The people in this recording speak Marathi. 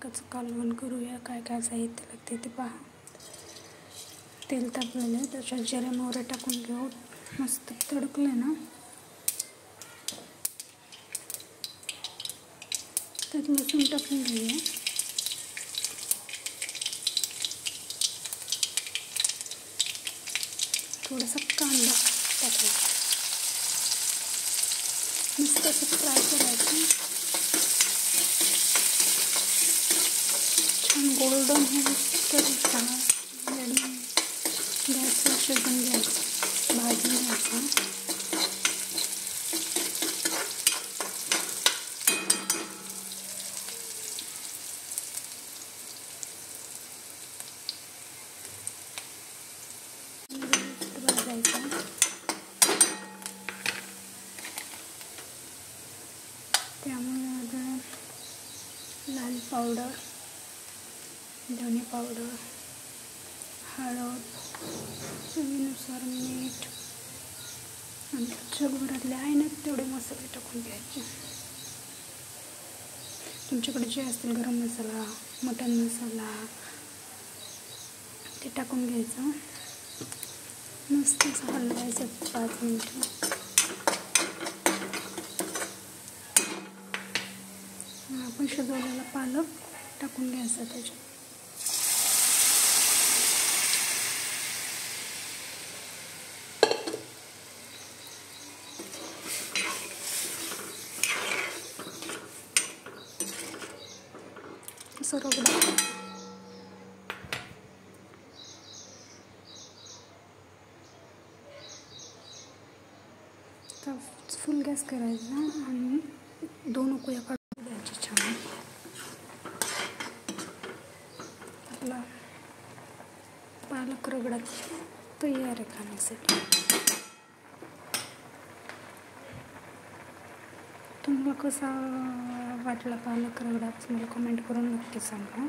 पालकाचं कालवण करूया. काय काय साहित्य लागते ते पहा. तेल तापलेलं आहे, त्याच्यात जिरे मोहरी टाकून घेऊ. मस्त तडकले ना त्यात लसूण टाकून घेऊया. थोडासा कांदा टाकायचा, मस्त असं फ्राय करायचं. छान गोल्डन होईपर्यंत आणि गॅसवर शिजवून घ्यायचं, भाजून घ्यायचं. भाजायचं. त्यामुळे आता लाल पावडर, धने पावडर, हळद, चवीनुसार मीठ आणि जगभरातले आहे ना तेवढे मसाले टाकून घ्यायचे. तुमच्याकडे जे असतील गरम मसाला, मटन मसाला ते टाकून घ्यायचं. मस्त असं हलवायचं 5 मिनिटं. आपण शिजवलेला पालक टाकून घ्यायचा त्याच्यात. असं रगडा तर फुल गॅस करायचा आणि 2 उकळ्या काढून द्यायची. छान आपला पालक रगडा तयार आहे खाण्यासाठी. तुम्हाला कसा वाटला पालक रगडा मला कमेंट करून नक्की सांगा.